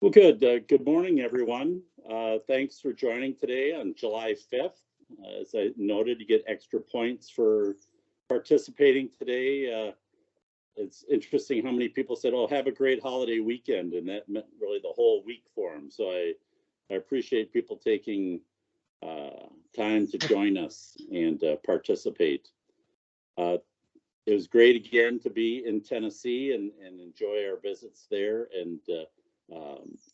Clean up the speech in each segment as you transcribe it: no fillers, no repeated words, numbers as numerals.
Well, good. Good morning, everyone. Thanks for joining today on July 5th. As I noted, you get extra points for participating today. It's interesting how many people said, "Oh, have a great holiday weekend," and that meant really the whole week for them. So I appreciate people taking time to join us and participate. It was great again to be in Tennessee and enjoy our visits there, and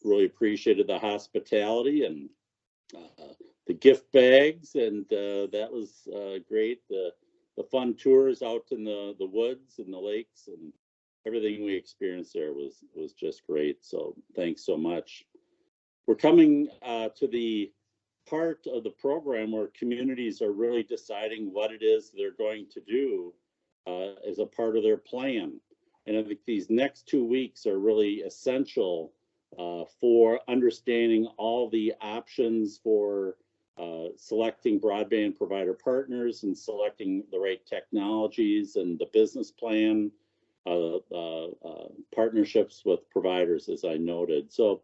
really appreciated the hospitality and the gift bags, and that was great. The fun tours out in the woods and the lakes and everything we experienced there was just great. So thanks so much. We're coming to the part of the program where communities are really deciding what it is they're going to do as a part of their plan. And I think these next 2 weeks are really essential for understanding all the options for selecting broadband provider partners and selecting the right technologies and the business plan, partnerships with providers, as I noted. So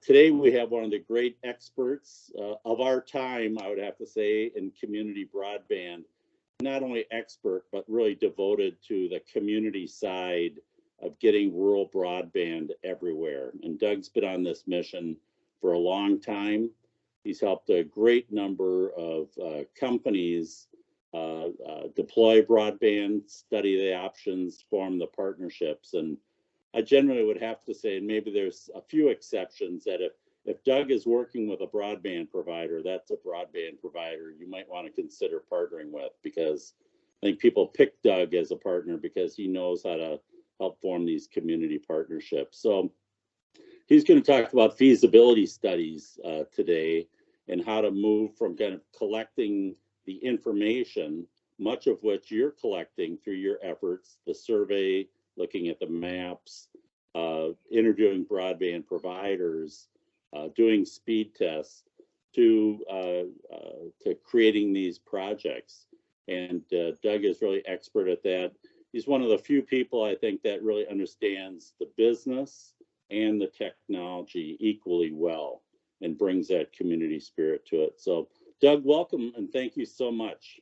today we have one of the great experts of our time, I would have to say, in community broadband. Not only expert, but really devoted to the community side of getting rural broadband everywhere. And Doug's been on this mission for a long time. He's helped a great number of companies deploy broadband, study the options, form the partnerships. And I generally would have to say, and maybe there's a few exceptions, that if Doug is working with a broadband provider, that's a broadband provider you might want to consider partnering with, because I think people pick Doug as a partner because he knows how to help form these community partnerships. So he's going to talk about feasibility studies today and how to move from kind of collecting the information, much of which you're collecting through your efforts, the survey, looking at the maps, interviewing broadband providers, doing speed tests, to creating these projects. And Doug is really expert at that. He's one of the few people I think that really understands the business and the technology equally well and brings that community spirit to it. So Doug, welcome, and thank you so much.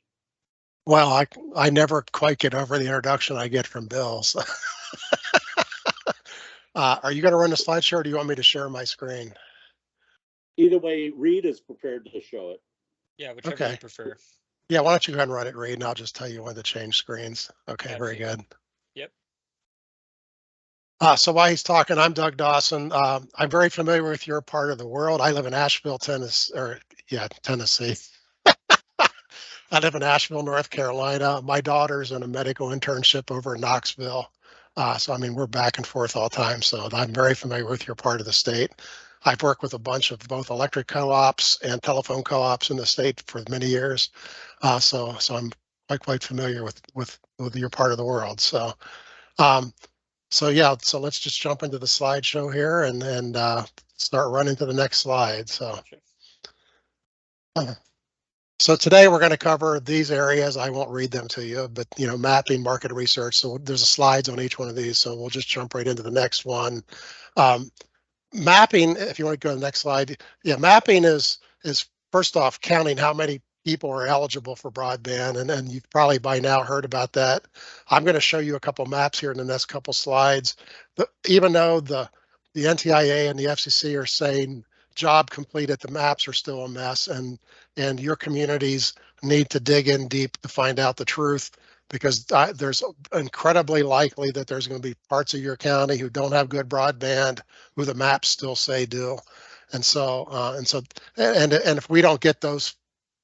Well, I never quite get over the introduction I get from Bill. So. Are you going to run the slideshow, or do you want me to share my screen? Either way, Reed is prepared to show it. Yeah, whichever you prefer. Yeah, why don't you go ahead and run it, Reed, and I'll just tell you when to change screens. Okay, very good. Yep. So while he's talking, I'm Doug Dawson. I'm very familiar with your part of the world. I live in Asheville, Tennessee. I live in Asheville, North Carolina. My daughter's in a medical internship over in Knoxville. So, I mean, we're back and forth all the time. So I'm very familiar with your part of the state. I've worked with a bunch of both electric co-ops and telephone co-ops in the state for many years. So I'm quite familiar with your part of the world. So, yeah, so let's just jump into the slideshow here and start running to the next slide. So today we're going to cover these areas. I won't read them to you, but mapping, market research. So there's slides on each one of these. So we'll just jump right into the next one. Mapping, if you want to go to the next slide. Yeah, mapping is first off counting how many people are eligible for broadband, and you've probably by now heard about that. I'm going to show you a couple maps here in the next couple slides. Even though the NTIA and the FCC are saying job completed, the maps are still a mess, and your communities need to dig in deep to find out the truth, because there's incredibly likely that there's going to be parts of your county who don't have good broadband, who the maps still say do. And so if we don't get those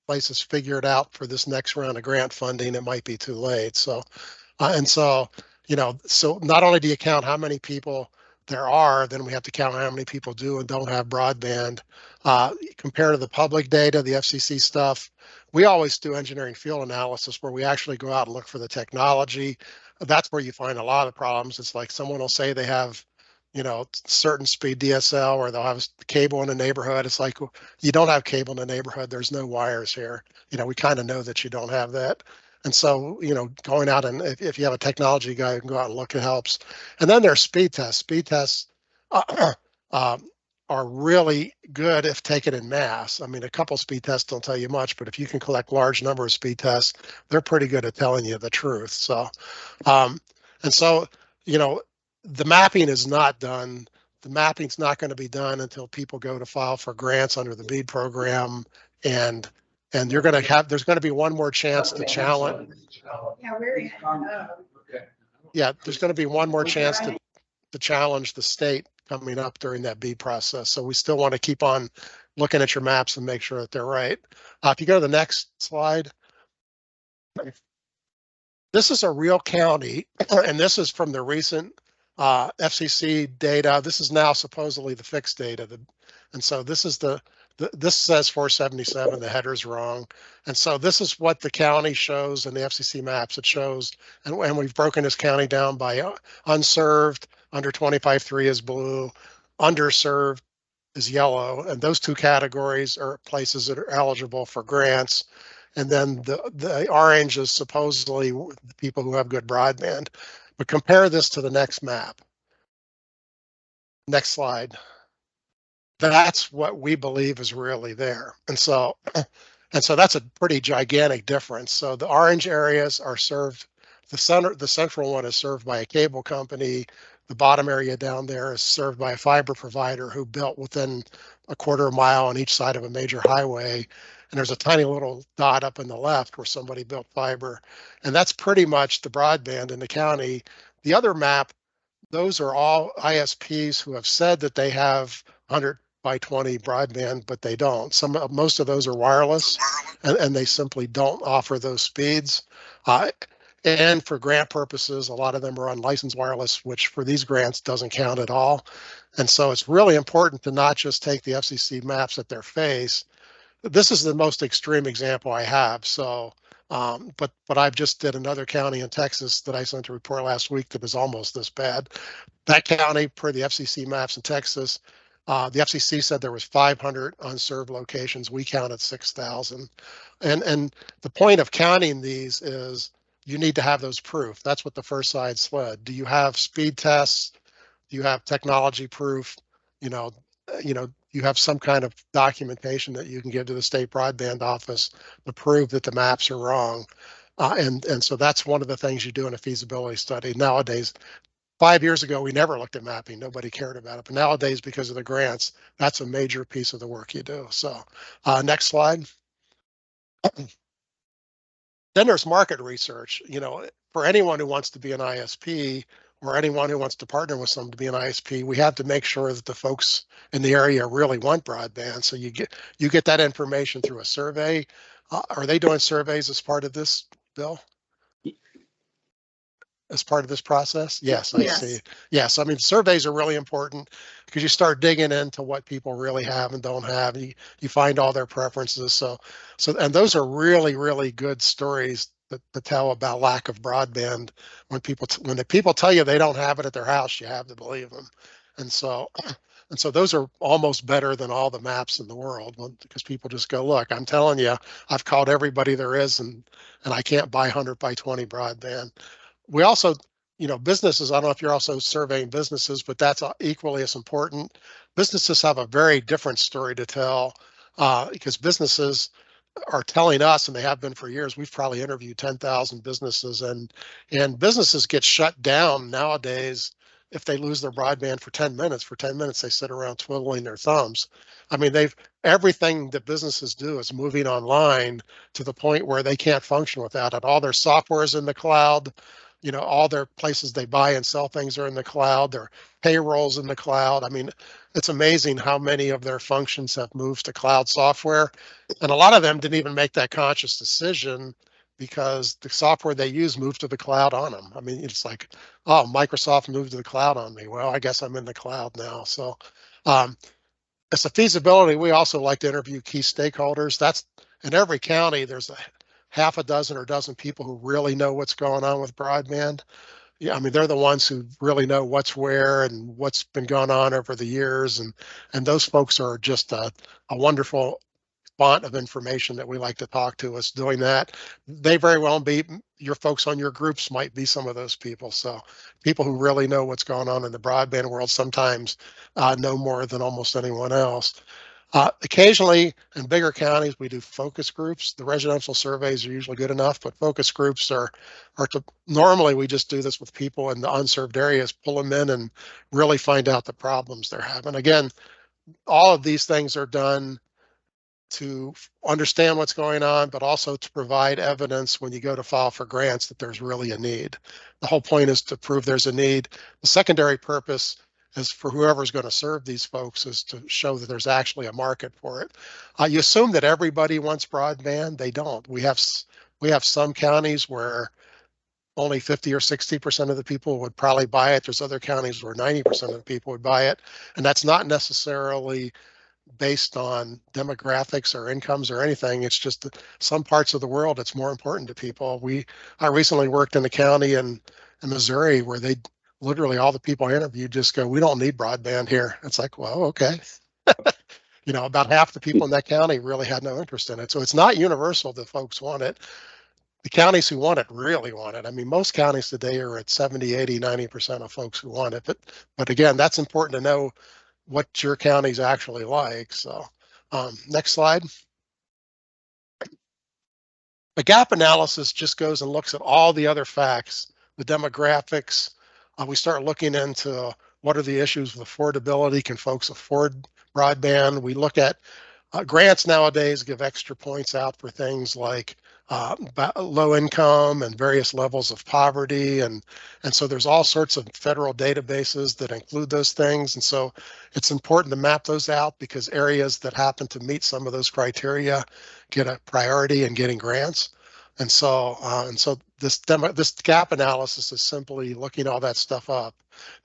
places figured out for this next round of grant funding, it might be too late. So so not only do you count how many people there are, then we have to count how many people do and don't have broadband. Compared to the public data, the FCC stuff, we always do engineering field analysis where we actually go out and look for the technology. That's where you find a lot of problems. It's like someone will say they have, certain speed DSL, or they'll have cable in the neighborhood. It's like, you don't have cable in the neighborhood. There's no wires here. We kind of know that you don't have that. And so, going out and if you have a technology guy who can go out and look, it helps. And then there's speed tests. Speed tests, are really good if taken in mass. I mean, a couple speed tests don't tell you much, but if you can collect large number of speed tests, they're pretty good at telling you the truth. So, um, and so, you know, the mapping is not done. The mapping's not going to be done until people go to file for grants under the BEAD program, and you're going to have, there's going to be one more chance to challenge. Yeah, there's going to be one more chance to challenge the state coming up during that BEAD process. So we still want to keep on looking at your maps and make sure that they're right. If you go to the next slide, this is a real county, and this is from the recent FCC data. This is now supposedly the fixed data. And so this is this says 477, the header's wrong. And so this is what the county shows in the FCC maps. It shows, and we've broken this county down by unserved, under 25.3 is blue, underserved is yellow. And those two categories are places that are eligible for grants. And then the orange is supposedly the people who have good broadband. But compare this to the next map. Next slide. That's what we believe is really there. And so that's a pretty gigantic difference. So the orange areas are served, the central one is served by a cable company. The bottom area down there is served by a fiber provider who built within a quarter mile on each side of a major highway. And there's a tiny little dot up in the left where somebody built fiber. And that's pretty much the broadband in the county. The other map, those are all ISPs who have said that they have 100 by 20 broadband, but they don't. Most of those are wireless, and they simply don't offer those speeds. And for grant purposes, a lot of them are unlicensed wireless, which for these grants doesn't count at all. And so it's really important to not just take the FCC maps at their face. This is the most extreme example I have. So, but I just did another county in Texas that I sent a report last week that was almost this bad. That county, per the FCC maps in Texas, the FCC said there was 500 unserved locations. We counted 6,000. And the point of counting these is you need to have those proof. That's what the first slide said. Do you have speed tests? Do you have technology proof? You have some kind of documentation that you can give to the state broadband office to prove that the maps are wrong. And so that's one of the things you do in a feasibility study. Nowadays, 5 years ago, we never looked at mapping. Nobody cared about it. But nowadays, because of the grants, that's a major piece of the work you do. So next slide. Then there's market research. For anyone who wants to be an ISP or anyone who wants to partner with someone to be an ISP, we have to make sure that the folks in the area really want broadband. So you get that information through a survey. Are they doing surveys as part of this, Bill? As part of this process? Yes, I see. Yes, I mean, surveys are really important because you start digging into what people really have and don't have. You find all their preferences. So, and those are really, really good stories to tell about lack of broadband. When the people tell you they don't have it at their house, you have to believe them. And so those are almost better than all the maps in the world, because people just go, look, I'm telling you, I've called everybody there is, and I can't buy 100 by 20 broadband. We also, businesses, I don't know if you're also surveying businesses, but that's equally as important. Businesses have a very different story to tell because businesses are telling us, and they have been for years, we've probably interviewed 10,000 businesses, and businesses get shut down nowadays if they lose their broadband for 10 minutes. For 10 minutes, they sit around twiddling their thumbs. I mean, everything that businesses do is moving online to the point where they can't function without it. All their software is in the cloud. All their places they buy and sell things are in the cloud. Their payrolls in the cloud. I mean, it's amazing how many of their functions have moved to cloud software. And a lot of them didn't even make that conscious decision because the software they use moved to the cloud on them. I mean, it's like, oh, Microsoft moved to the cloud on me. Well, I guess I'm in the cloud now. So as a feasibility, we also like to interview key stakeholders. That's in every county, there's a half a dozen or dozen people who really know what's going on with broadband. Yeah, I mean, they're the ones who really know what's where and what's been going on over the years. And those folks are just a wonderful font of information that we like to talk to us doing that. They very well be, your folks on your groups might be some of those people. So people who really know what's going on in the broadband world sometimes know more than almost anyone else. Occasionally in bigger counties, we do focus groups. The residential surveys are usually good enough, but focus groups are normally we just do this with people in the unserved areas, pull them in and really find out the problems they're having. Again, all of these things are done to understand what's going on, but also to provide evidence when you go to file for grants that there's really a need. The whole point is to prove there's a need. The secondary purpose is for whoever's going to serve these folks is to show that there's actually a market for it. You assume that everybody wants broadband. They don't. We have some counties where only 50 or 60% of the people would probably buy it. There's other counties where 90% of the people would buy it. And that's not necessarily based on demographics or incomes or anything. It's just that some parts of the world it's more important to people. I recently worked in a county in Missouri where they literally all the people I interviewed just go, "We don't need broadband here." It's like, well, okay. About half the people in that county really had no interest in it. So it's not universal that folks want it. The counties who want it really want it. I mean, most counties today are at 70, 80, 90% of folks who want it. But again, that's important to know what your county's actually like. So next slide. A gap analysis just goes and looks at all the other facts, the demographics. We start looking into what are the issues with affordability. Can folks afford broadband? We look at grants nowadays give extra points out for things like low income and various levels of poverty. And so there's all sorts of federal databases that include those things. And so it's important to map those out because areas that happen to meet some of those criteria get a priority in getting grants. And so this gap analysis is simply looking all that stuff up.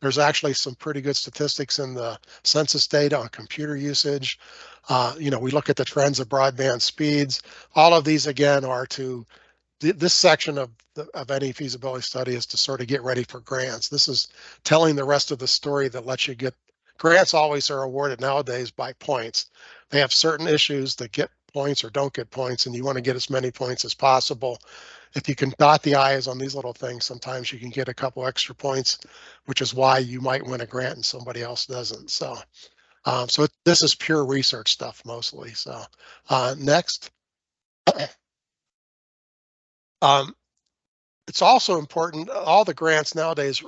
There's actually some pretty good statistics in the census data on computer usage. We look at the trends of broadband speeds. All of these, again, are to this section of any feasibility study is to sort of get ready for grants. This is telling the rest of the story that lets you get grants. Always are awarded nowadays by points. They have certain issues that get points or don't get points, and you want to get as many points as possible. If you can dot the I's on these little things, sometimes you can get a couple extra points, which is why you might win a grant and somebody else doesn't. So this is pure research stuff mostly. So next. It's also important, all the grants nowadays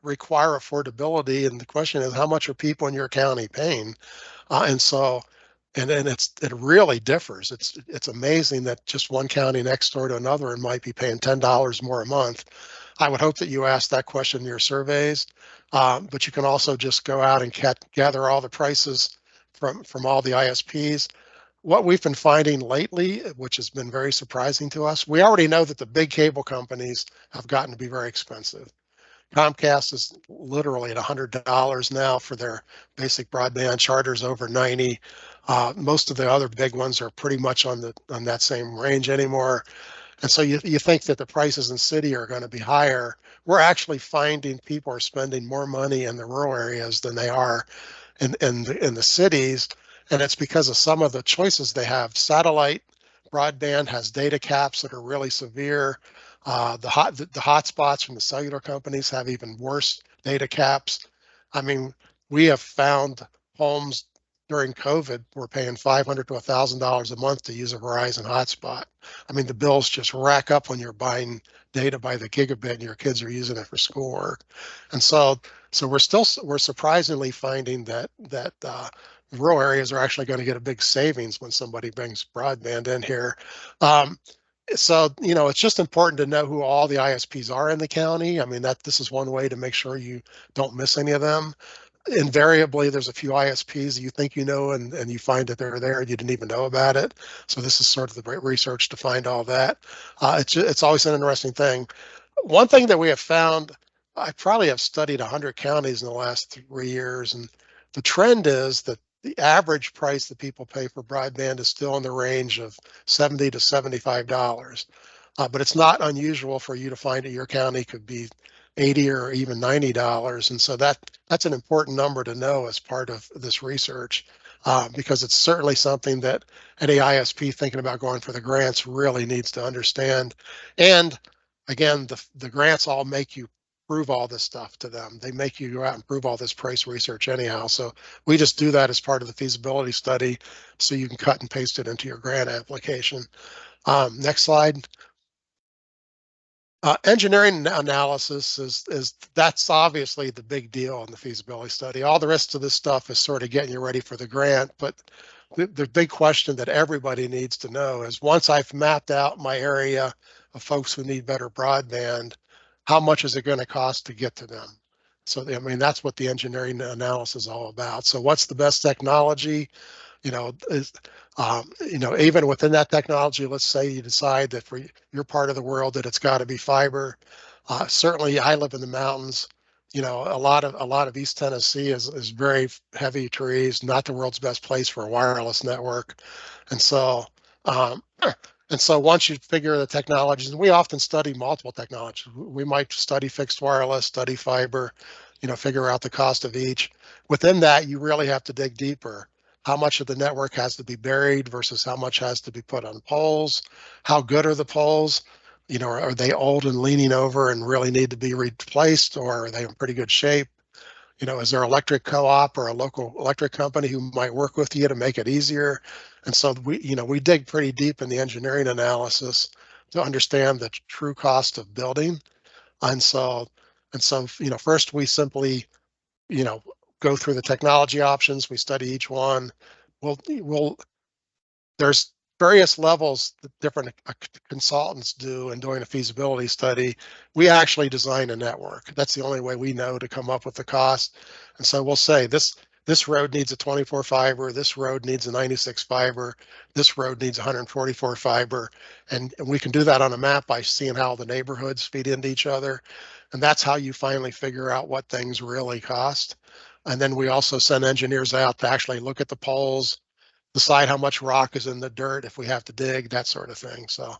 require affordability. And the question is, how much are people in your county paying? And it really differs. It's amazing that just one county next door to another and might be paying $10 more a month. I would hope that you ask that question in your surveys, but you can also just go out and gather all the prices from all the ISPs. What we've been finding lately, which has been very surprising to us, we already know that the big cable companies have gotten to be very expensive. Comcast is literally at $100 now for their basic broadband. Charter's over 90. Most of the other big ones are pretty much on that same range anymore. And so you think that the prices in city are going to be higher. We're actually finding people are spending more money in the rural areas than they are in the cities. And it's because of some of the choices they have. Satellite broadband has data caps that are really severe. The hotspots from the cellular companies have even worse data caps. I mean, we have found homes during COVID were paying $500 to $1,000 a month to use a Verizon hotspot. I mean, the bills just rack up when you're buying data by the gigabit and your kids are using it for schoolwork. And so we're surprisingly finding that rural areas are actually going to get a big savings when somebody brings broadband in here. So, it's just important to know who all the ISPs are in the county. I mean, this is one way to make sure you don't miss any of them. Invariably, there's a few ISPs you think and you find that they're there and you didn't even know about it. So this is sort of the great research to find all that. It's always an interesting thing. One thing that we have found, I probably have studied 100 counties in the last 3 years, and the trend is that the average price that people pay for broadband is still in the range of $70 to $75. But it's not unusual for you to find that your county could be $80 or even $90. And so that's an important number to know as part of this research. because it's certainly something that any ISP thinking about going for the grants really needs to understand. And again, the grants all make you prove all this stuff to them. They make you go out and prove all this price research anyhow. So we just do that as part of the feasibility study, so you can cut and paste it into your grant application. Next slide. Engineering analysis is that's obviously the big deal in the feasibility study. All the rest of this stuff is sort of getting you ready for the grant, but the big question that everybody needs to know is, once I've mapped out my area of folks who need better broadband, how much is it going to cost to get to them? So I mean, that's what the engineering analysis is all about. So what's the best technology? Even within that technology, let's say you decide that for your part of the world that it's got to be fiber. Certainly, I live in the mountains. A lot of East Tennessee is very heavy trees, not the world's best place for a wireless network, and so. And so once you figure the technologies, and we often study multiple technologies, we might study fixed wireless, study fiber, figure out the cost of each. Within that, you really have to dig deeper. How much of the network has to be buried versus how much has to be put on poles? How good are the poles? Are they old and leaning over and really need to be replaced, or are they in pretty good shape? Is there electric co-op or a local electric company who might work with you to make it easier? And so we dig pretty deep in the engineering analysis to understand the true cost of building. And so, first we simply, go through the technology options. We study each one. There's various levels that different consultants do in doing a feasibility study. We actually design a network. That's the only way we know to come up with the cost. And so we'll say this road needs a 24 fiber, this road needs a 96 fiber, this road needs 144 fiber. And we can do that on a map by seeing how the neighborhoods feed into each other. And that's how you finally figure out what things really cost. And then we also send engineers out to actually look at the poles, decide how much rock is in the dirt if we have to dig, that sort of thing. So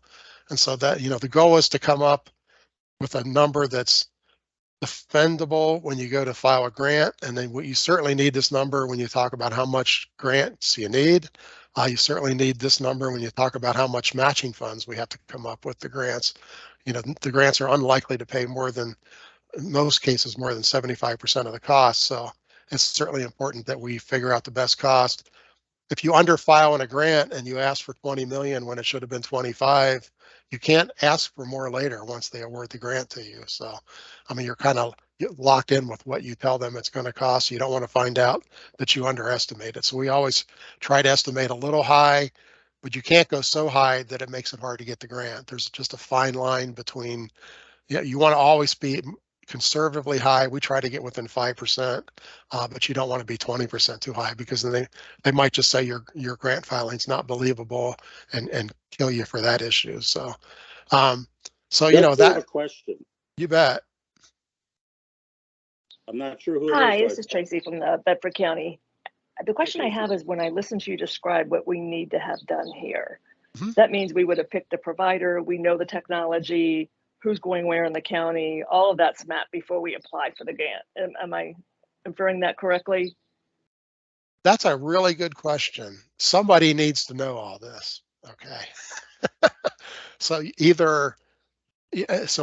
that, the goal is to come up with a number that's defendable when you go to file a grant. And then you certainly need this number when you talk about how much grants you need. You certainly need this number when you talk about how much matching funds we have to come up with the grants. The grants are unlikely to pay more than, in most cases, more than 75% of the cost. So it's certainly important that we figure out the best cost. If you underfile in a grant and you ask for 20 million when it should have been 25, you can't ask for more later once they award the grant to you. So, I mean, you're kind of locked in with what you tell them it's going to cost. You don't want to find out that you underestimate it. So we always try to estimate a little high, but you can't go so high that it makes it hard to get the grant. There's just a fine line between, you want to always be conservatively high. We try to get within 5%, but you don't want to be 20% too high, because then they might just say your grant filing's not believable and kill you for that issue. So, that a question. You bet. I'm not sure who. Hi, this is Tracy from the Bedford County. The question I have is, when I listen to you describe what we need to have done here, that means we would have picked a provider, we know the technology, who's going where in the county, all of that's mapped before we apply for the grant. Am I inferring that correctly? That's a really good question. Somebody needs to know all this. Okay. So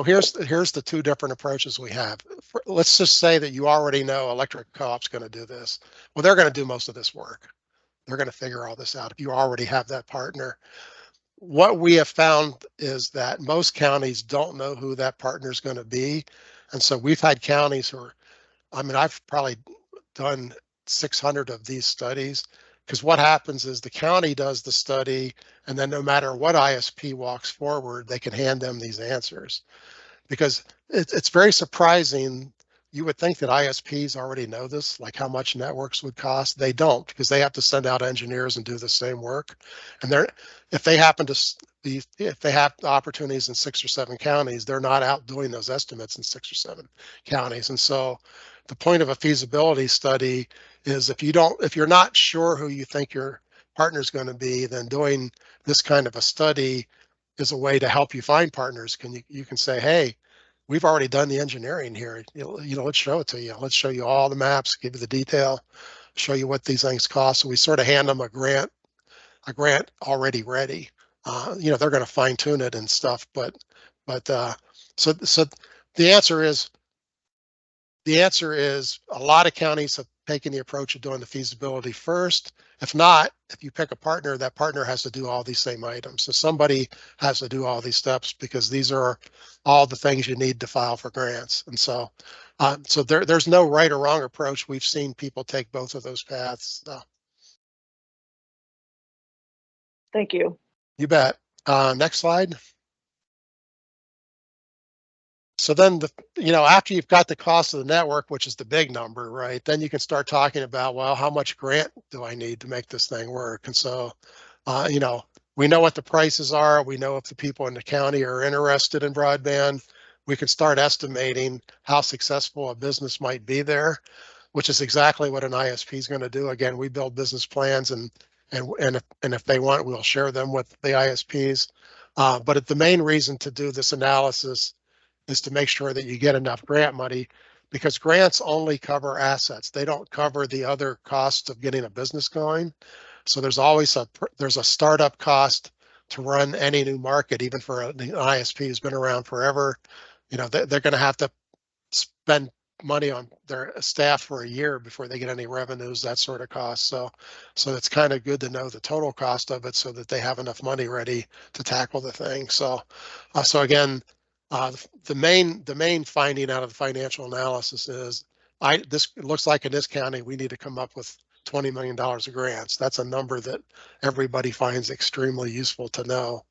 here's the two different approaches we have. Let's just say that you already know electric co-op's going to do this. Well, they're going to do most of this work. They're going to figure all this out if you already have that partner. What we have found is that most counties don't know who that partner is going to be. And so we've had counties I've probably done 600 of these studies, because what happens is the county does the study, and then no matter what ISP walks forward, they can hand them these answers. Because it's very surprising. You would think that ISPs already know this, like how much networks would cost. They don't, because they have to send out engineers and do the same work. And if they have opportunities in 6 or 7 counties, they're not out doing those estimates in 6 or 7 counties. And so the point of a feasibility study is, if you're not sure who you think your partner is going to be, then doing this kind of a study is a way to help you find partners. You can say, hey, we've already done the engineering here. Let's show it to you. Let's show you all the maps, give you the detail. show you what these things cost. So we sort of hand them a grant already ready. You know, they're going to fine tune it and stuff, but so the answer is a lot of counties have taken the approach of doing the feasibility first. If not, if you pick a partner, that partner has to do all these same items. So somebody has to do all these steps because these are all the things you need to file for grants. And so, there's no right or wrong approach. We've seen people take both of those paths. Thank you. You bet. Next slide. So then, after you've got the cost of the network, which is the big number, right? Then you can start talking about, well, how much grant do I need to make this thing work? And so, we know what the prices are. We know if the people in the county are interested in broadband. We can start estimating how successful a business might be there, which is exactly what an ISP is going to do. Again, we build business plans, and if they want, we'll share them with the ISPs. But the main reason to do this analysis is to make sure that you get enough grant money, because grants only cover assets. They don't cover the other costs of getting a business going. So there's always a startup cost to run any new market, even for an ISP who's been around forever. They're going to have to spend money on their staff for a year before they get any revenues, that sort of cost. So it's kind of good to know the total cost of it so that they have enough money ready to tackle the thing. So again, the main finding out of the financial analysis is it looks like in this county we need to come up with $20 million of grants. That's a number that everybody finds extremely useful to know.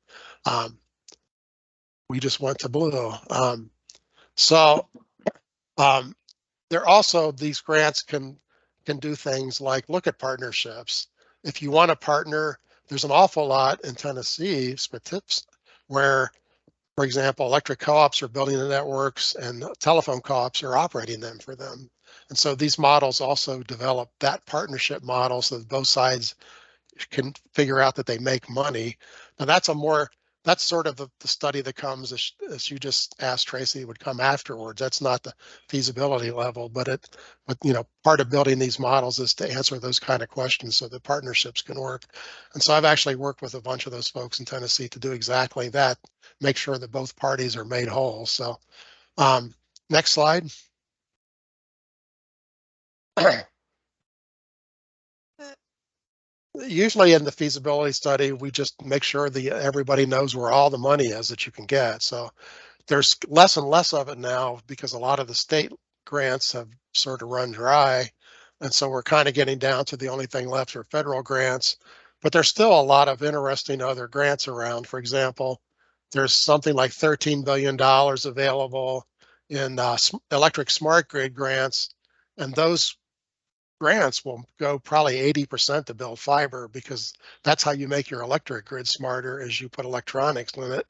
We just went to blue. There also, these grants can do things like look at partnerships. If you want to partner, there's an awful lot in Tennessee where, for example, electric co-ops are building the networks and telephone co-ops are operating them for them. And so these models also develop that partnership model so that both sides can figure out that they make money. Now that's sort of the study that comes, as you just asked Tracy, would come afterwards. That's not the feasibility level, but part of building these models is to answer those kind of questions so that partnerships can work. And so I've actually worked with a bunch of those folks in Tennessee to do exactly that, make sure that both parties are made whole. So next slide. Usually in the feasibility study, we just make sure that everybody knows where all the money is that you can get. So there's less and less of it now because a lot of the state grants have sort of run dry. And so we're kind of getting down to the only thing left are federal grants, but there's still a lot of interesting other grants around. For example, there's something like $13 billion available in electric smart grid grants. And those grants will go probably 80% to build fiber, because that's how you make your electric grid smarter, is you put electronics in it.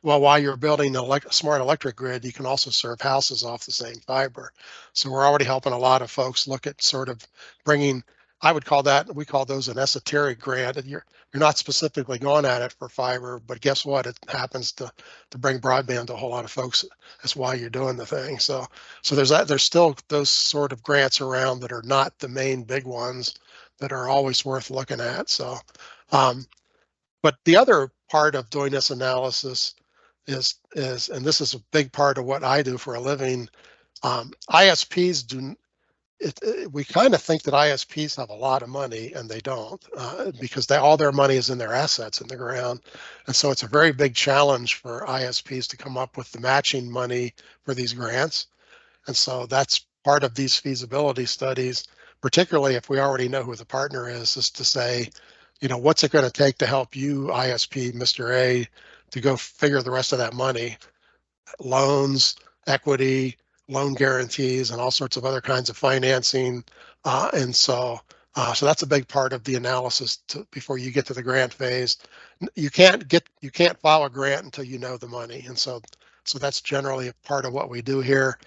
Well, while you're building a smart electric grid, you can also serve houses off the same fiber. So we're already helping a lot of folks look at sort of bringing, we call those an esoteric grant. You're not specifically going at it for fiber, but guess what? It happens to bring broadband to a whole lot of folks. That's why you're doing the thing. So there's still those sort of grants around that are not the main big ones that are always worth looking at. So, but the other part of doing this analysis is, and this is a big part of what I do for a living, ISPs do. We kind of think that ISPs have a lot of money, and they don't, because all their money is in their assets in the ground. And so it's a very big challenge for ISPs to come up with the matching money for these grants. And so that's part of these feasibility studies, particularly if we already know who the partner is to say, what's it going to take to help you, ISP, Mr. A, to go figure the rest of that money, loans, equity, loan guarantees, and all sorts of other kinds of financing. And so that's a big part of the analysis before you get to the grant phase. You can't file a grant until you know the money. And so that's generally a part of what we do here.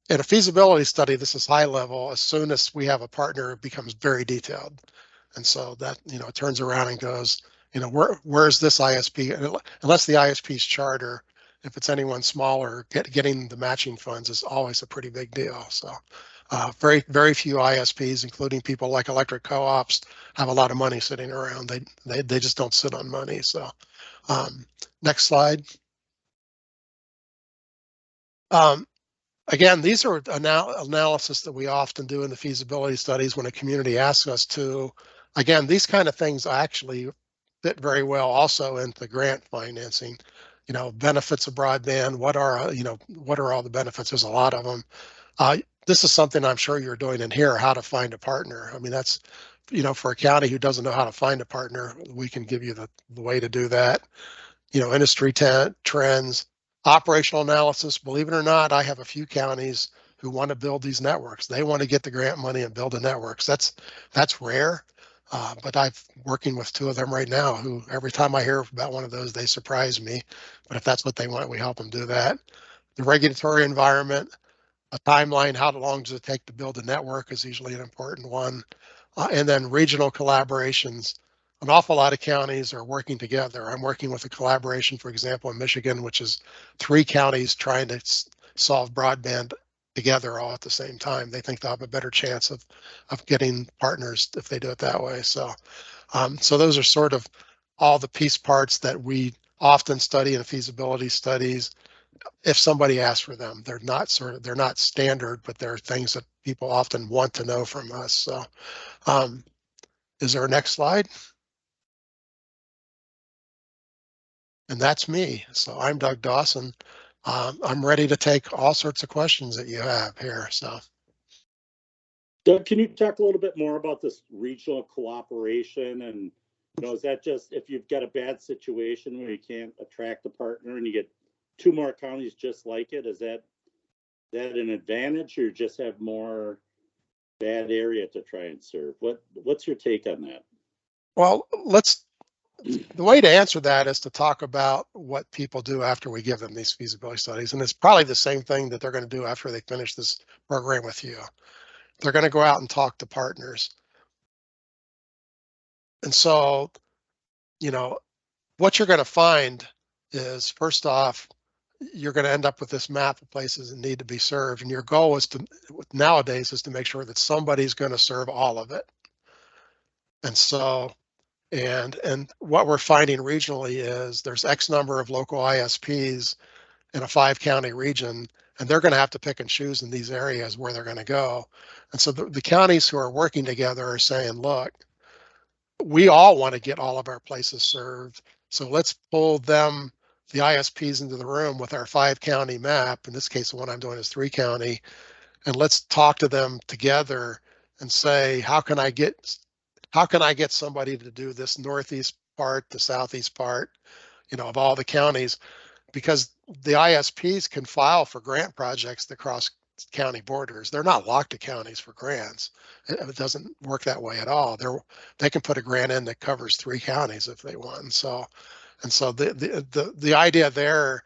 In a feasibility study, this is high level. As soon as we have a partner, it becomes very detailed. And so that, it turns around and goes, where's this ISP? Unless the ISP's charter, if it's anyone smaller, getting the matching funds is always a pretty big deal. So Very few ISPs, including people like electric co-ops, have a lot of money sitting around. They just don't sit on money. So next slide. Again, these are analysis that we often do in the feasibility studies when a community asks us to. Again, these kind of things actually fit very well also into grant financing. You know, benefits of broadband. What are all the benefits? There's a lot of them. This is something I'm sure you're doing in here, how to find a partner. I mean, that's, for a county who doesn't know how to find a partner, we can give you the way to do that. Industry trends, operational analysis. Believe it or not, I have a few counties who want to build these networks. They want to get the grant money and build the networks. That's rare, but I'm working with 2 of them right now who every time I hear about one of those, they surprise me. But if that's what they want, we help them do that. The regulatory environment, a timeline, how long does it take to build a network is usually an important one. And then regional collaborations. An awful lot of counties are working together. I'm working with a collaboration, for example, in Michigan, which is 3 counties trying to solve broadband together all at the same time. They think they'll have a better chance of getting partners if they do it that way. So those are sort of all the piece parts that we often study in feasibility studies. If somebody asks for them, they're not standard, but they're things that people often want to know from us. So is there a next slide? And that's me. So I'm Doug Dawson. I'm ready to take all sorts of questions that you have here. So Doug, can you talk a little bit more about this regional cooperation? And is that just if you've got a bad situation where you can't attract a partner and you get 2 more counties just like it, is that an advantage, or just have more bad area to try and serve? What's your take on that? Well, the way to answer that is to talk about what people do after we give them these feasibility studies. And it's probably the same thing that they're going to do after they finish this program with you. They're going to go out and talk to partners. And so, what you're going to find is, first off, you're going to end up with this map of places that need to be served. And your goal nowadays is to make sure that somebody's going to serve all of it. And so, and what we're finding regionally is there's X number of local ISPs in a 5-county region, and they're going to have to pick and choose in these areas where they're going to go. And so the counties who are working together are saying, look, we all want to get all of our places served. So let's pull the ISPs into the room with our 5-county map. In this case, the one I'm doing is 3-county. And let's talk to them together and say, how can I get somebody to do this northeast part, the southeast part, of all the counties? Because the ISPs can file for grant projects that cross county borders. They're not locked to counties for grants. It doesn't work that way at all. They can put a grant in that covers 3 counties if they want. And so the idea there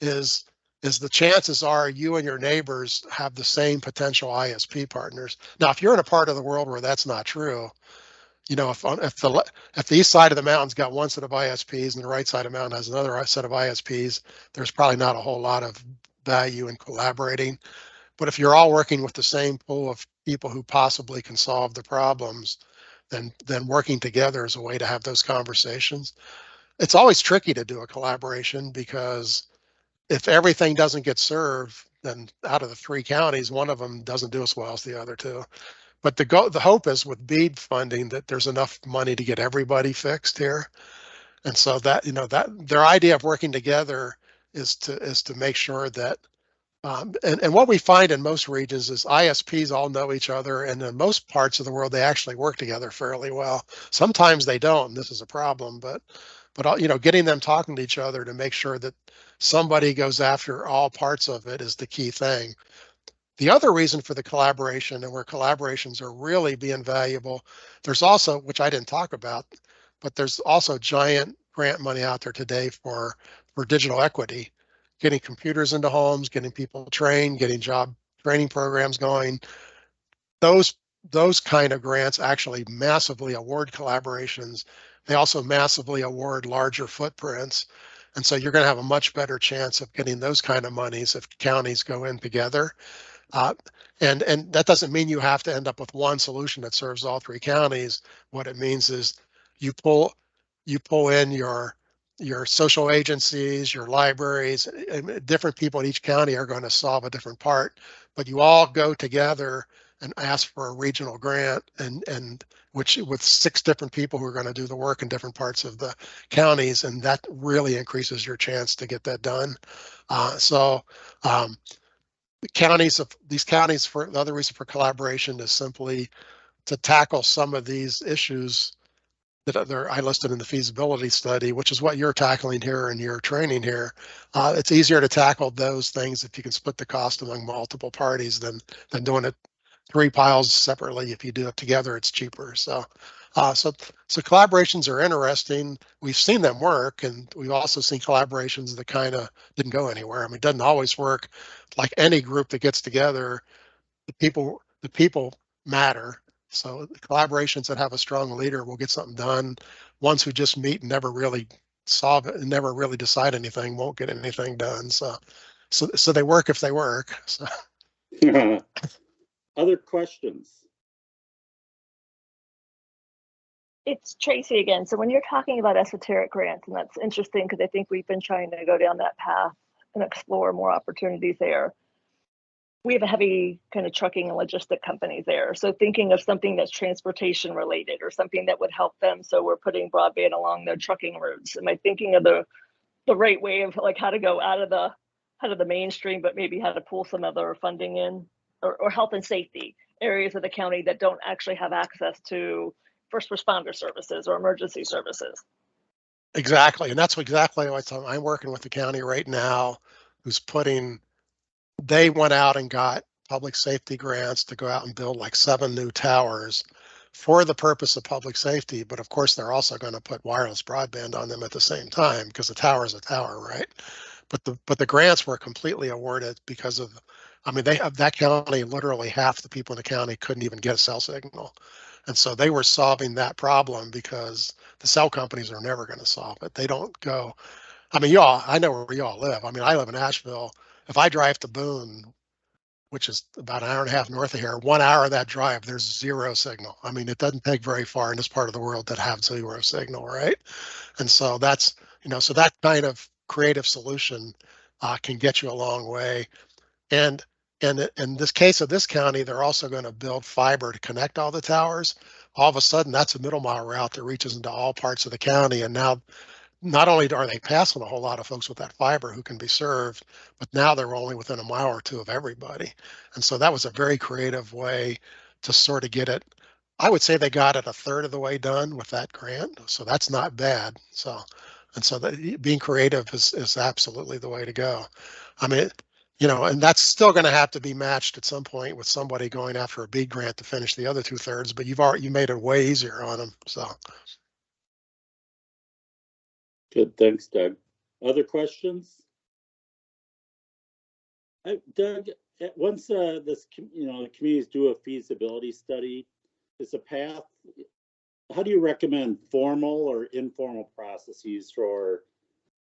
is the chances are you and your neighbors have the same potential ISP partners. Now, if you're in a part of the world where that's not true, if the east side of the mountain's got one set of ISPs and the right side of the mountain has another set of ISPs, there's probably not a whole lot of value in collaborating. But if you're all working with the same pool of people who possibly can solve the problems, then working together is a way to have those conversations. It's always tricky to do a collaboration because if everything doesn't get served, then out of the 3 counties, one of them doesn't do as well as the other 2. But the hope is with BEAD funding that there's enough money to get everybody fixed here. And so that their idea of working together is to make sure that and what we find in most regions is ISPs all know each other, and in most parts of the world they actually work together fairly well. Sometimes they don't, and this is a problem, but getting them talking to each other to make sure that somebody goes after all parts of it is the key thing. The other reason for the collaboration, and where collaborations are really being valuable, there's also, which I didn't talk about, but there's also giant grant money out there today for digital equity, getting computers into homes, getting people trained, getting job training programs going. Those kind of grants actually massively award collaborations. They also massively award larger footprints. And so you're going to have a much better chance of getting those kind of monies if counties go in together. And that doesn't mean you have to end up with one solution that serves all 3 counties. What it means is you pull in your social agencies, your libraries, and different people in each county are going to solve a different part, but you all go together and ask for a regional grant, and which with 6 different people who are going to do the work in different parts of the counties, and that really increases your chance to get that done. These counties, for the other reason for collaboration is simply to tackle some of these issues that I listed in the feasibility study, which is what you're tackling here in your training here. It's easier to tackle those things if you can split the cost among multiple parties than doing it 3 piles separately. If you do it together, it's cheaper. So collaborations are interesting. We've seen them work, and we've also seen collaborations that kind of didn't go anywhere. I mean, it doesn't always work. Like any group that gets together, the people matter. So the collaborations that have a strong leader will get something done. Ones who just meet and never really solve it and never really decide anything won't get anything done. So they work if they work. So. Other questions? It's Tracy again. So when you're talking about esoteric grants, and that's interesting because I think we've been trying to go down that path and explore more opportunities there. We have a heavy kind of trucking and logistic companies there. So thinking of something that's transportation related or something that would help them. So we're putting broadband along their trucking routes. Am I thinking of the right way of like how to go out of the mainstream, but maybe how to pull some other funding in, or health and safety areas of the county that don't actually have access to first responder services or emergency services? Exactly. And that's exactly what I'm working with the county right now, they went out and got public safety grants to go out and build like 7 new towers for the purpose of public safety. But of course, they're also going to put wireless broadband on them at the same time because a tower is a tower, right? But the grants were completely awarded because of, I mean, they have that county, literally half the people in the county couldn't even get a cell signal. And so they were solving that problem because the cell companies are never going to solve it. They don't go, I mean, I know where y'all live. I mean, I live in Asheville. If I drive to Boone, which is about an hour and a half north of here, 1 hour of that drive, there's 0 signal. I mean, it doesn't take very far in this part of the world that have 0 signal, right? And so that's, so that kind of creative solution can get you a long way. And in this case of this county, they're also going to build fiber to connect all the towers. All of a sudden, that's a middle mile route that reaches into all parts of the county. And now not only are they passing a whole lot of folks with that fiber who can be served, but now they're only within a mile or 2 of everybody. And so that was a very creative way to sort of get it. I would say they got it a third of the way done with that grant. So that's not bad. So being creative is absolutely the way to go. I mean, and that's still going to have to be matched at some point with somebody going after a big grant to finish the other 2/3, but you made it way easier on them. So. Good, thanks, Doug. Other questions? Doug, once the communities do a feasibility study, is a path, how do you recommend formal or informal processes for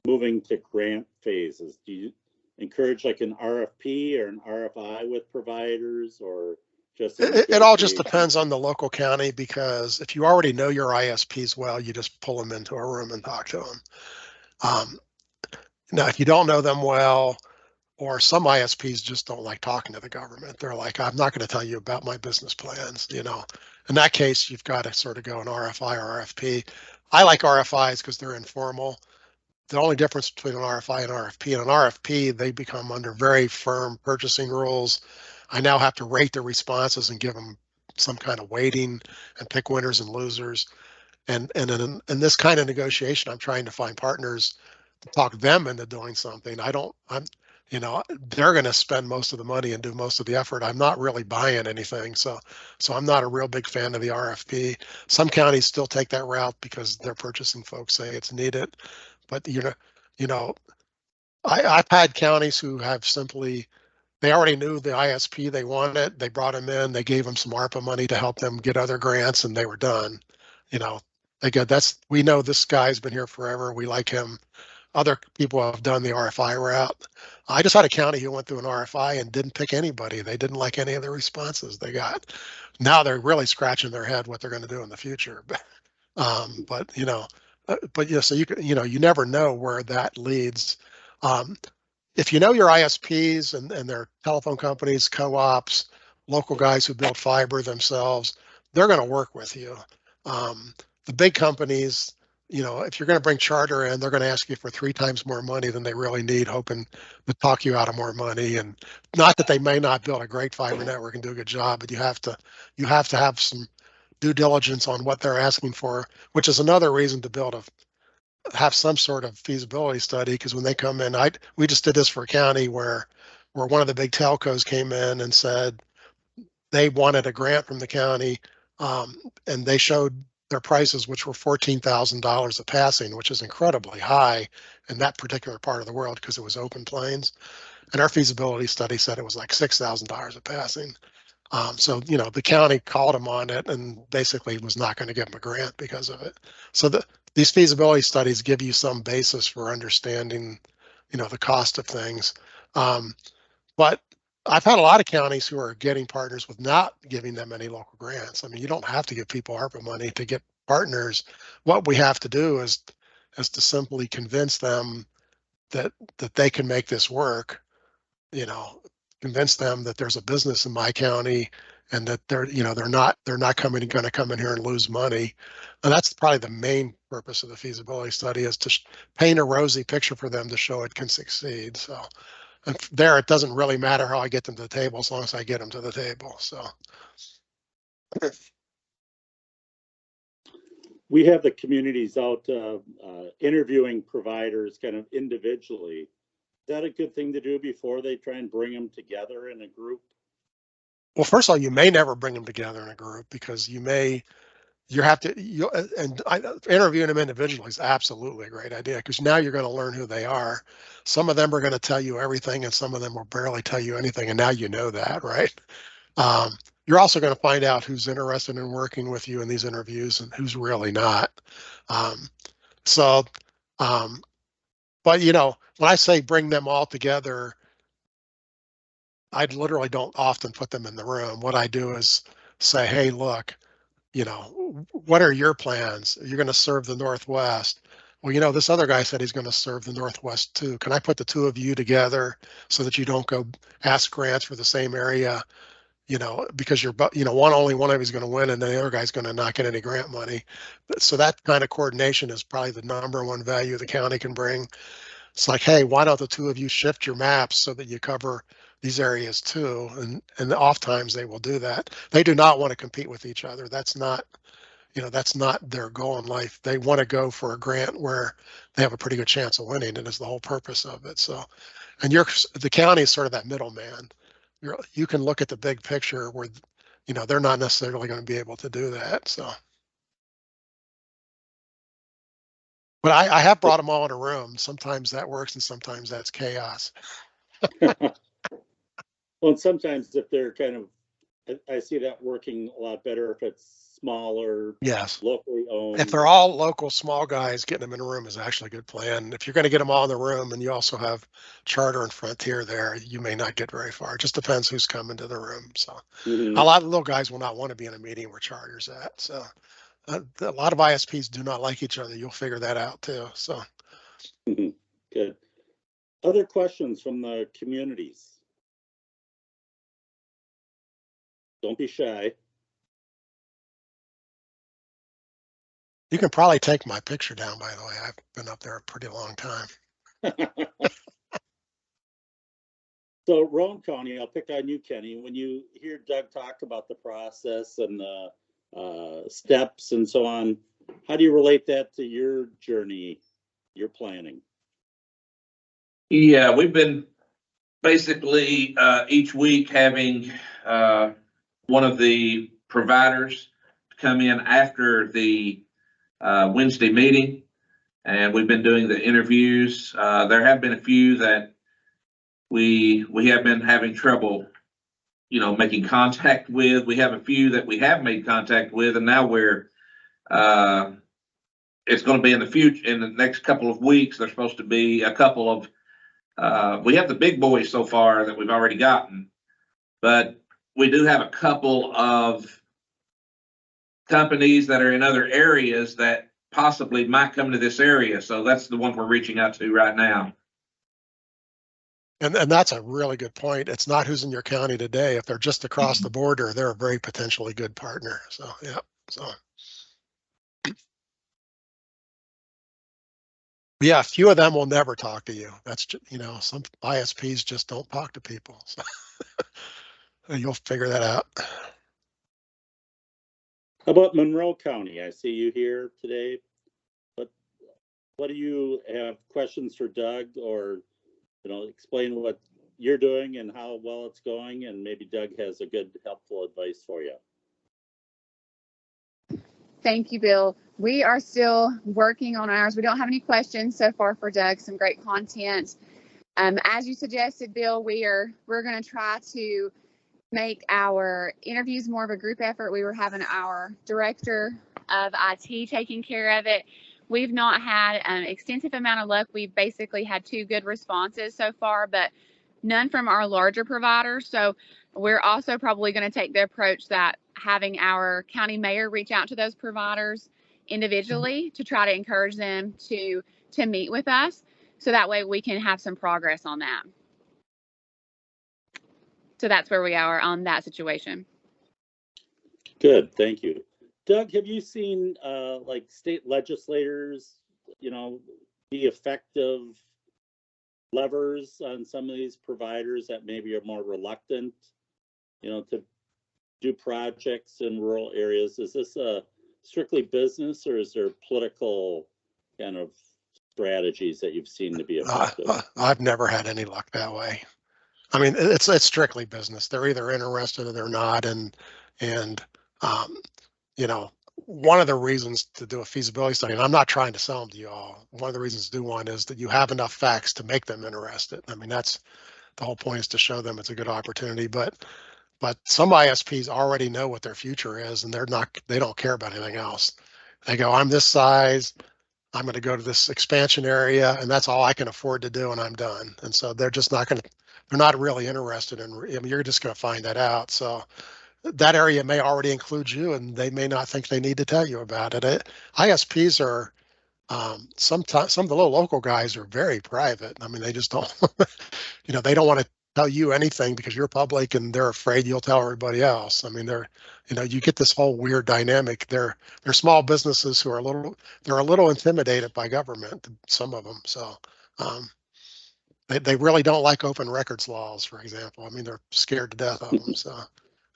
moving to grant phases? Do you encourage like an RFP or an RFI with providers, or just it all just depends on the local county, because if you already know your ISPs well, you just pull them into a room and talk to them. Now, if you don't know them well, or some ISPs just don't like talking to the government, they're like, I'm not going to tell you about my business plans. In that case, you've got to sort of go an RFI or RFP. I like RFIs because they're informal. The only difference between an RFI and RFP, and an RFP, they become under very firm purchasing rules. I now have to rate the responses and give them some kind of weighting and pick winners and losers. And in this kind of negotiation, I'm trying to find partners to talk them into doing something. They're going to spend most of the money and do most of the effort. I'm not really buying anything. So I'm not a real big fan of the RFP. Some counties still take that route because their purchasing folks say it's needed. But, I've had counties who have simply, they already knew the ISP they wanted. They brought them in, they gave them some ARPA money to help them get other grants, and they were done. They go, we know this guy's been here forever. We like him. other people have done the RFI route. I just had a county who went through an RFI and didn't pick anybody. They didn't like any of the responses they got. Now they're really scratching their head what they're going to do in the future. But yeah, so you never know where that leads. If you know your ISPs and their telephone companies, co-ops, local guys who build fiber themselves, they're going to work with you. The big companies, if you're going to bring charter in, they're going to ask you for 3 times more money than they really need, hoping to talk you out of more money. And not that they may not build a great fiber network and do a good job, but you have to have some due diligence on what they're asking for, which is another reason to have some sort of feasibility study. Because when they come in, we just did this for a county where one of the big telcos came in and said they wanted a grant from the county, and they showed their prices, which were $14,000 a passing, which is incredibly high in that particular part of the world because it was open plains. And our feasibility study said it was like $6,000 a passing. So, the county called him on it and basically was not going to give him a grant because of it. So these feasibility studies give you some basis for understanding, the cost of things. But I've had a lot of counties who are getting partners with not giving them any local grants. I mean, you don't have to give people ARPA money to get partners. What we have to do is to simply convince them that they can make this work, convince them that there's a business in my county and that they're not going to come in here and lose money. And that's probably the main purpose of the feasibility study, is to paint a rosy picture for them to show it can succeed. So, and there, it doesn't really matter how I get them to the table as long as I get them to the table. So. We have the communities out interviewing providers kind of individually. Is that a good thing to do before they try and bring them together in a group? Well, first of all, you may never bring them together in a group because interviewing them individually is absolutely a great idea, because now you're going to learn who they are. Some of them are going to tell you everything and some of them will barely tell you anything. And now you know that, right? You're also going to find out who's interested in working with you in these interviews and who's really not. But when I say bring them all together, I literally don't often put them in the room. What I do is say, hey, look, what are your plans? You're going to serve the Northwest. Well, this other guy said he's going to serve the Northwest too. Can I put the two of you together so that you don't go ask grants for the same area? Because only one of you is going to win and the other guy's going to not get any grant money. So that kind of coordination is probably the number one value the county can bring. It's like, hey, why don't the two of you shift your maps so that you cover these areas too? And oftentimes they will do that. They do not want to compete with each other. That's not their goal in life. They want to go for a grant where they have a pretty good chance of winning. And is the whole purpose of it. So, and the county is sort of that middleman. You can look at the big picture where, they're not necessarily going to be able to do that. So. But I have brought them all in a room. Sometimes that works and sometimes that's chaos. Well, and sometimes if they're I see that working a lot better if it's smaller, yes, locally owned. If they're all local small guys, getting them in a room is actually a good plan. If you're going to get them all in the room and you also have Charter and Frontier there, you may not get very far. It just depends who's coming to the room. So a lot of little guys will not want to be in a meeting where Charter's at. So a lot of ISPs do not like each other. You'll figure that out too. So. Good. Other questions from the communities? Don't be shy. You can probably take my picture down, by the way. I've been up there a pretty long time. So Roane County, I'll pick on you, Kenny. When you hear Doug talk about the process and the steps and so on, how do you relate that to your journey, your planning? Yeah, we've been basically each week having one of the providers come in after the Wednesday meeting, and we've been doing the interviews. There have been a few that we have been having trouble, making contact with. We have a few that we have made contact with, and now we're it's going to be in the future, in the next couple of weeks. There's supposed to be a couple of, we have the big boys so far that we've already gotten, but we do have a couple of companies that are in other areas that possibly might come to this area. So that's the one we're reaching out to right now. And that's a really good point. It's not who's in your county today. If they're just across the border, they're a very potentially good partner. So, yeah. So, yeah, a few of them will never talk to you. That's just, you know, some ISPs just don't talk to people. So you'll figure that out. How about Monroe County? I see you here today. What do you have questions for Doug, or, you know, explain what you're doing and how well it's going, and maybe Doug has a good, helpful advice for you. Thank you, Bill. We are still working on ours. We don't have any questions so far for Doug. Some great content. As you suggested, Bill, we're going to try to make our interviews more of a group effort. We were having our director of IT taking care of it. We've not had an extensive amount of luck. We've basically had 2 good responses so far, but none from our larger providers. So we're also probably going to take the approach that having our county mayor reach out to those providers individually to try to encourage them to meet with us. So that way we can have some progress on that. So that's where we are on that situation. Good, thank you. Doug, have you seen like state legislators, you know, be effective levers on some of these providers that maybe are more reluctant, you know, to do projects in rural areas? Is this a strictly business, or is there political kind of strategies that you've seen to be effective? I've never had any luck that way. I mean, it's strictly business. They're either interested or they're not. And you know, one of the reasons to do a feasibility study, and I'm not trying to sell them to you all, one of the reasons to do one is that you have enough facts to make them interested. I mean, that's the whole point, is to show them it's a good opportunity. But some ISPs already know what their future is, and they don't care about anything else. They go, I'm this size, I'm going to go to this expansion area, and that's all I can afford to do, and I'm done. And so they're just not going to, they're not really interested in, I mean, you're just going to find that out. So that area may already include you, and they may not think they need to tell you about it. ISPs are, sometimes some of the little local guys are very private. I mean, they just don't, you know, they don't want to tell you anything because you're public, and they're afraid you'll tell everybody else. I mean, they're, you know, you get this whole weird dynamic. They're small businesses who are they're a little intimidated by government, some of them. So they really don't like open records laws, for example. I mean, they're scared to death of them. So,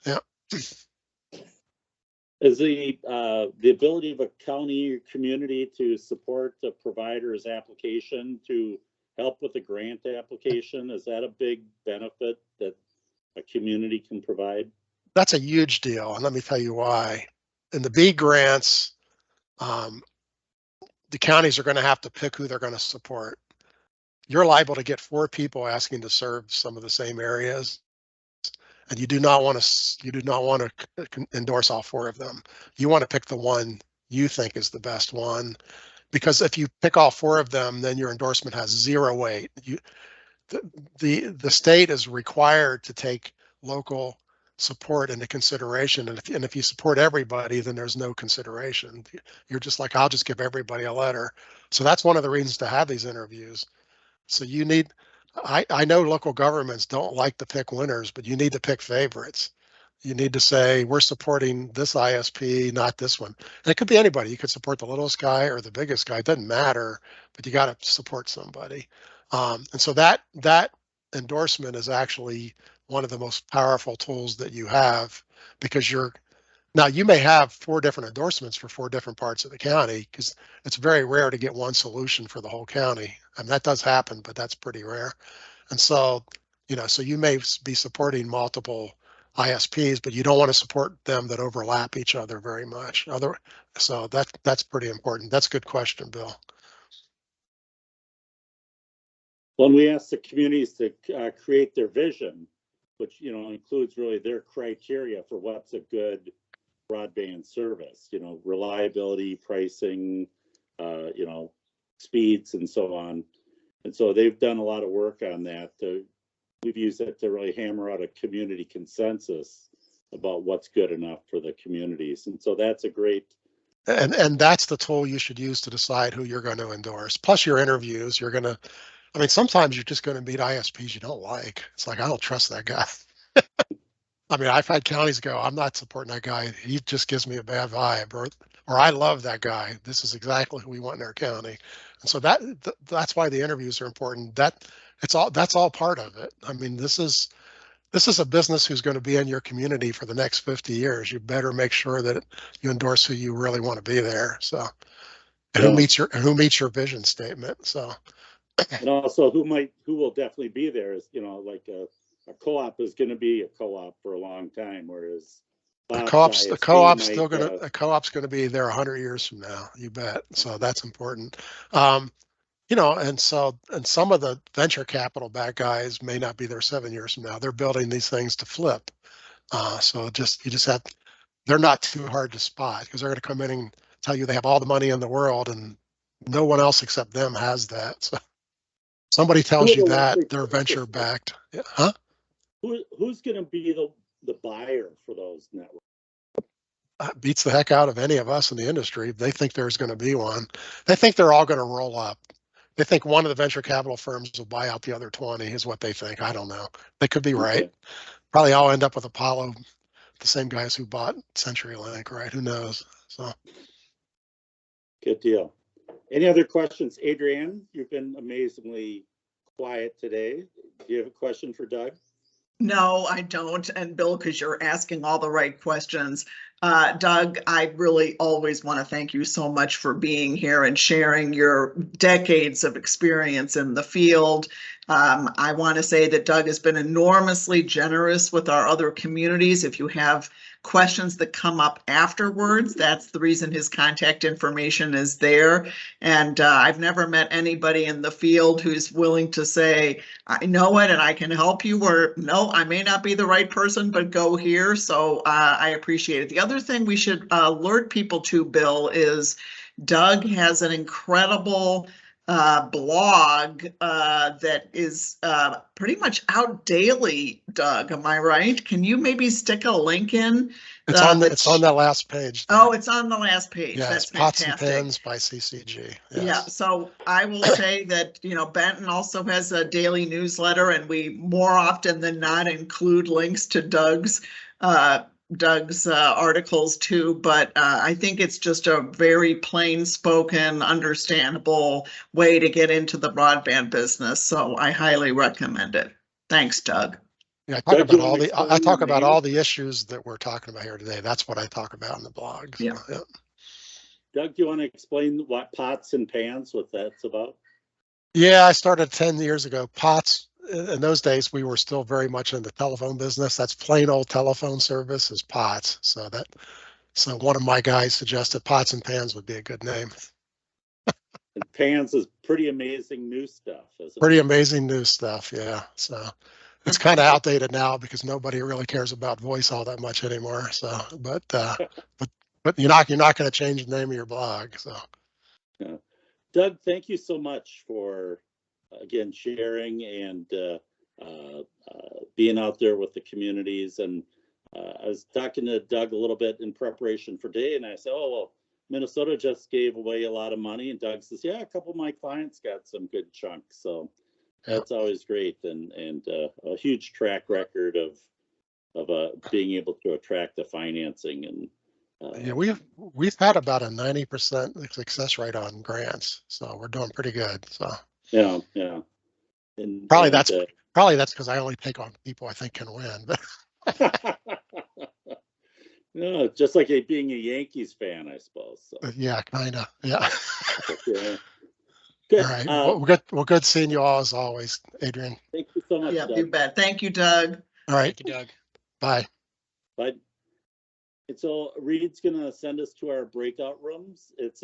yeah. Is the ability of a county or community to support the provider's application to help with the grant application, is that a big benefit that a community can provide? That's a huge deal, and let me tell you why. In the B grants, the counties are going to have to pick who they're going to support. You're liable to get 4 people asking to serve some of the same areas, and you do not want to endorse all 4 of them. You want to pick the one you think is the best one, because if you pick all 4 of them, then your endorsement has 0 weight. The state is required to take local support into consideration, and if you support everybody, then there's no consideration. You're just like, I'll just give everybody a letter. So that's one of the reasons to have these interviews. So you need, I know local governments don't like to pick winners, but you need to pick favorites. You need to say, we're supporting this ISP, not this one. And it could be anybody. You could support the littlest guy or the biggest guy. It doesn't matter, but you got to support somebody. And so that endorsement is actually one of the most powerful tools that you have, because now you may have 4 different endorsements for 4 different parts of the county, because it's very rare to get one solution for the whole county. And that does happen, but that's pretty rare. And so, you know, so you may be supporting multiple ISPs, but you don't want to support them that overlap each other very much. So that's pretty important. That's a good question, Bill. When we ask the communities to create their vision, which, you know, includes really their criteria for what's a good broadband service, you know, reliability, pricing, speeds and so on. And so they've done a lot of work on that. We've used it to really hammer out a community consensus about what's good enough for the communities. And so that's a great. And that's the tool you should use to decide who you're going to endorse. Plus your interviews, you're going to, I mean, sometimes you're just going to meet ISPs you don't like. It's like, I don't trust that guy. I mean, I've had counties go, I'm not supporting that guy. He just gives me a bad vibe, or I love that guy. This is exactly who we want in our county. And so that's why the interviews are important. That's all part of it. I mean, this is a business who's going to be in your community for the next 50 years. You better make sure that you endorse who you really want to be there. So, and who meets your vision statement. So, and also who will definitely be there is, like a co-op is going to be a co-op for a long time, whereas the co-op's going to be there 100 years from now. You bet. So that's important. And some of the venture capital backed guys may not be there 7 years from now. They're building these things to flip. So they're not too hard to spot because they're going to come in and tell you they have all the money in the world and no one else except them has that. So somebody tells you that they're venture backed. Huh? Who's going to be the buyer for those networks? Beats the heck out of any of us in the industry. They think there's going to be one. They think they're all going to roll up. They think one of the venture capital firms will buy out the other 20 is what they think. I don't know. They could be right. Okay. Probably all end up with Apollo, the same guys who bought CenturyLink, right? Who knows? So good deal. Any other questions? Adrienne, you've been amazingly quiet today. Do you have a question for Doug? No, I don't. And Bill, because you're asking all the right questions. Doug, I really always want to thank you so much for being here and sharing your decades of experience in the field. I want to say that Doug has been enormously generous with our other communities. If you have questions that come up afterwards, that's the reason his contact information is there. And I've never met anybody in the field who's willing to say, I know it and I can help you, or no, I may not be the right person, but go here. So I appreciate it. The other thing we should alert people to, Bill, is Doug has an incredible blog that is pretty much out daily. Doug, am I right? Can you maybe stick a link in? It's on that last page. Oh, it's on the last page. Yeah, that's it's Pots and fantastic. Pans by CCG. Yes. Yeah, so I will say that, Benton also has a daily newsletter, and we more often than not include links to Doug's articles too, but I think it's just a very plain spoken, understandable way to get into the broadband business. So I highly recommend it. Thanks, Doug. Yeah, I talk about all the issues that we're talking about here today. That's what I talk about in the blog. So, yeah. Doug, do you want to explain what Pots and Pans, what that's about? Yeah, I started 10 years ago. Pots, in those days, we were still very much in the telephone business. That's plain old telephone service is Pots. So one of my guys suggested Pots and Pans would be a good name. And Pans is pretty amazing new stuff, isn't it? Pretty amazing new stuff, yeah. So it's kind of outdated now because nobody really cares about voice all that much anymore. So, but you're not going to change the name of your blog. So, yeah. Doug, thank you so much for again sharing and being out there with the communities. And I was talking to Doug a little bit in preparation for today, and I said, "Oh well, Minnesota just gave away a lot of money," and Doug says, "Yeah, a couple of my clients got some good chunks." So that's always great, and a huge track record of being able to attract the financing. And yeah, we've had about a 90% success rate on grants, so we're doing pretty good. So yeah, and probably that's because I only take on people I think can win. no, just like being a Yankees fan, I suppose. So. Yeah, kind of. Yeah. Yeah. Good. All right. Well, good seeing you all as always, Adrienne. Thank you so much. Yeah, Doug. you bet. Thank you, Doug. All right. Thank you, Doug. Bye. Bye. And so Reed's going to send us to our breakout rooms. It's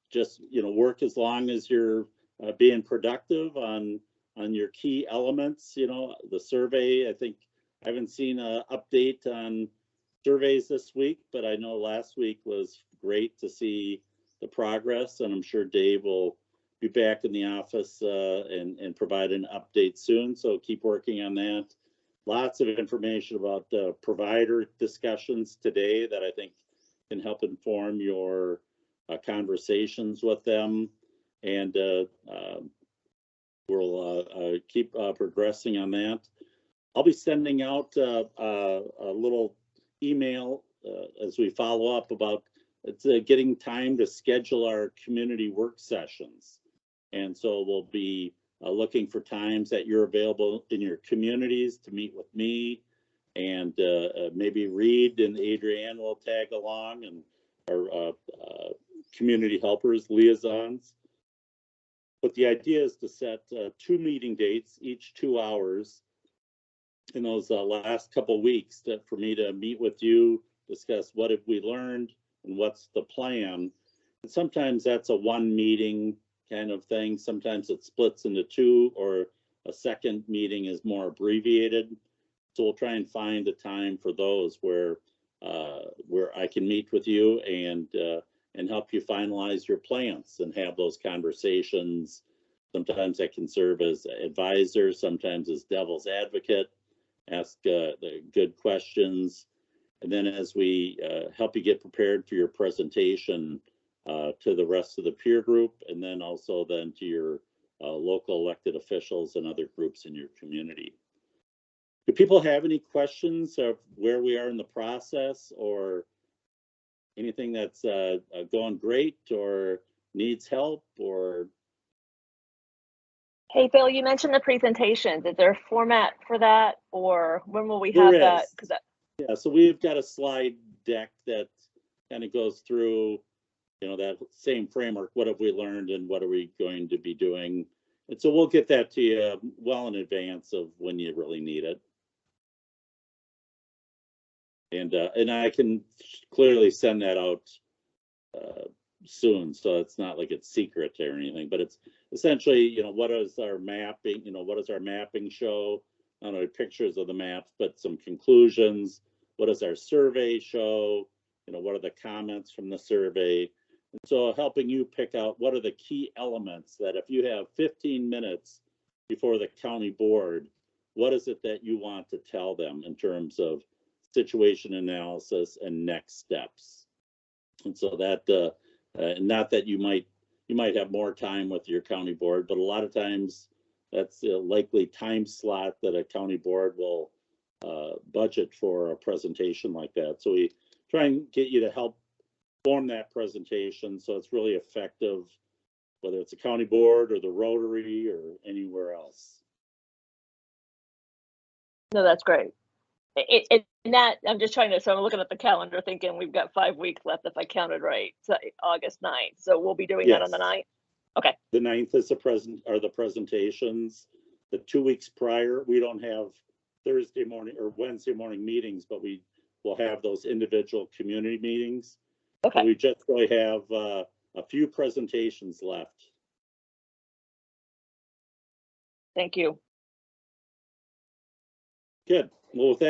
just work as long as you're being productive on your key elements. The survey. I think I haven't seen an update on surveys this week, but I know last week was great to see the progress, and I'm sure Dave will be back in the office and provide an update soon. So keep working on that. Lots of information about provider discussions today that I think can help inform your conversations with them. And we'll keep progressing on that. I'll be sending out a little email as we follow up about getting time to schedule our community work sessions. And so we'll be looking for times that you're available in your communities to meet with me, and maybe Reed and Adrienne will tag along, and our community helpers, liaisons. But the idea is to set 2 meeting dates, each 2 hours, in those last couple weeks for me to meet with you, discuss what have we learned and what's the plan. And sometimes that's a 1 meeting kind of thing. Sometimes it splits into 2, or a second meeting is more abbreviated. So we'll try and find a time for those where I can meet with you and help you finalize your plans and have those conversations. Sometimes I can serve as advisor, sometimes as devil's advocate, ask the good questions. And then as we help you get prepared for your presentation to the rest of the peer group, and then also then to your local elected officials and other groups in your community. Do people have any questions of where we are in the process, or anything that's going great or needs help? Or hey, Bill, you mentioned the presentations. Is there a format for that, or when will we have that? Yeah, so we've got a slide deck that kind of goes through, that same framework. What have we learned and what are we going to be doing? And so we'll get that to you well in advance of when you really need it. And I can clearly send that out soon, so it's not like it's secret or anything, but it's essentially, what is our mapping, what does our mapping show? Not only pictures of the maps, but some conclusions. What does our survey show? What are the comments from the survey? And so helping you pick out what are the key elements that if you have 15 minutes before the county board, what is it that you want to tell them in terms of situation analysis and next steps? And so that, not that you might have more time with your county board, but a lot of times that's a likely time slot that a county board will budget for a presentation like that. So we try and get you to help form that presentation so it's really effective, whether it's a county board or the Rotary or anywhere else. No, that's great. I'm just trying to, so I'm looking at the calendar thinking we've got 5 weeks left if I counted right. So August 9th. So we'll be doing that on the 9th. Okay. The 9th is the presentations. The 2 weeks prior, we don't have Thursday morning or Wednesday morning meetings, but we will have those individual community meetings. Okay. So we just really have a few presentations left. Thank you. Good. Well, with that.